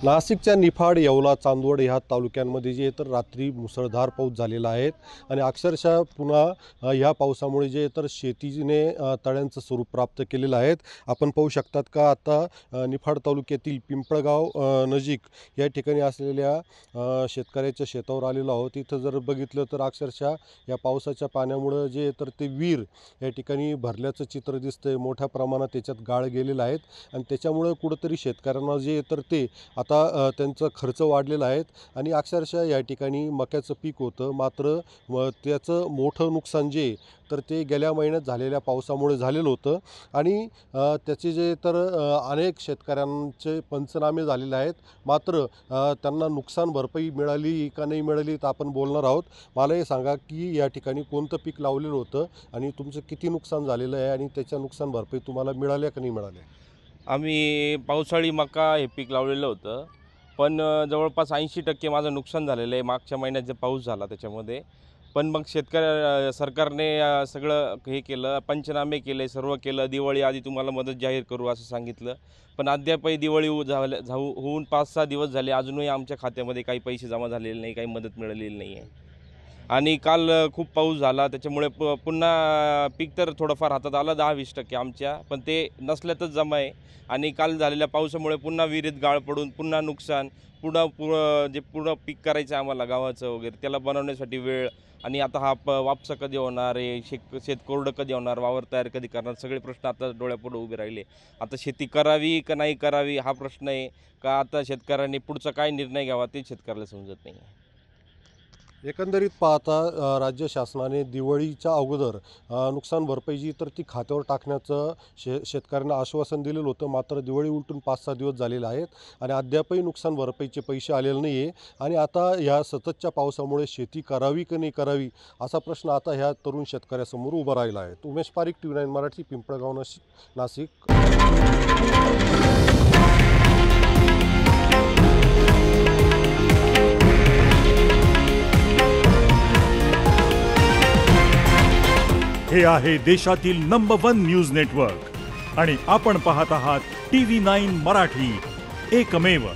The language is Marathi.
नाशिकच्या निफाड, येवला, चांदवड ह्या तालुक्यांमध्ये जे तर रात्री मुसळधार पाऊस झालेला आहे आणि अक्षरशः पुन्हा ह्या पावसामुळे जे तर शेतीने तळ्यांचं स्वरूप प्राप्त केलेलं आहे। आपण पाहू शकतात का आता निफाड तालुक्यातील पिंपळगाव नजीक या ठिकाणी असलेल्या शेतकऱ्याच्या शेतावर आलेलो आहोत। इथं जर बघितलं तर अक्षरशः या पावसाच्या पाण्यामुळे जे तर ते विहीर या ठिकाणी भरल्याचं चित्र दिसतंय। मोठ्या प्रमाणात त्याच्यात गाळ गेलेला आहे आणि त्याच्यामुळे कुठेतरी शेतकऱ्यांना जे तर ते आता त्यांचा खर्च वाढलेला आहे आणि अक्षरशः या ठिकाणी मक्याचं पीक होतं, मात्र त्याचं मोठं नुकसान जे तर ते गेल्या महिन्यात झालेल्या पावसामुळे झालेलं होतं आणि त्याचे जे तर अनेक शेतकऱ्यांचे पंचनामे झालेले आहेत, मात्र त्यांना नुकसान भरपाई मिळाली का नाही मिळाली तर आपण बोलणार आहोत। मला हे सांगा की या ठिकाणी कोणतं पीक लावलेलं होतं आणि तुमचं किती नुकसान झालेलं आहे आणि त्याच्या नुकसान भरपाई तुम्हाला मिळाल्या का नाही मिळाल्या? आम्ही पावसाळी मका हे पीक लावलेलं होतं, पण जवळपास 80% माझं नुकसान झालेलं आहे मागच्या महिन्यात जे पाऊस झाला त्याच्यामध्ये। पण मग सरकारने सगळं हे केलं, पंचनामे केले, सर्व केलं। दिवाळी आधी तुम्हाला मदत जाहीर करू असं सांगितलं, पण अद्यापही दिवाळी होऊन 5-6 दिवस झाले, अजूनही आमच्या खात्यामध्ये काही पैसे जमा झालेले नाही, काही मदत मिळालेली नाही आहे। आणि काल खूप पाऊस झाला, त्याच्यामुळे पुन्हा पीक तर थोडंफार हातात आलं 10-20% आमच्या, पण ते नसल्यातच जमा आहे। आणि काल झालेल्या पावसामुळे पुन्हा विहिरीत गाळ पडून पुन्हा नुकसान, पुढं पीक करायचं आम्हाला गावाचं वगैरे, त्याला बनवण्यासाठी वेळ। आणि आता हा वापसा कधी होणार आहे, शेत कोरडं कधी होणार, वावर तयार कधी करणार, सगळे प्रश्न आता डोळ्यापुढे उभे राहिले। आता शेती करावी का नाही करावी हा प्रश्न आहे, का आता शेतकऱ्यांनी पुढचा काय निर्णय घ्यावा ते शेतकऱ्याला समजत नाही आहे। एकंदरीत पाहता राज्य शासनाने दिवाळीच्या अगोदर नुकसान भरपाई जी तर ती खात्यावर टाकण्याचं शेतकऱ्यांना आश्वासन दिलेलं होतं, मात्र दिवाळी उलटून 5-6 दिवस झालेले आहेत आणि अद्यापही नुकसान भरपाईचे पैसे आलेले नाही आहे आणि आता ह्या सततच्या पावसामुळे शेती करावी की नाही करावी असा प्रश्न आता ह्या तरुण शेतकऱ्यासमोर उभा राहिला आहे। उमेश पारिक, TV9 मराठी, पिंपळगाव, नाशिक। हे आहे देशातील नंबर 1 न्यूज नेटवर्क आणि आपण पाहत आहात TV9 मराठी, एकमेव।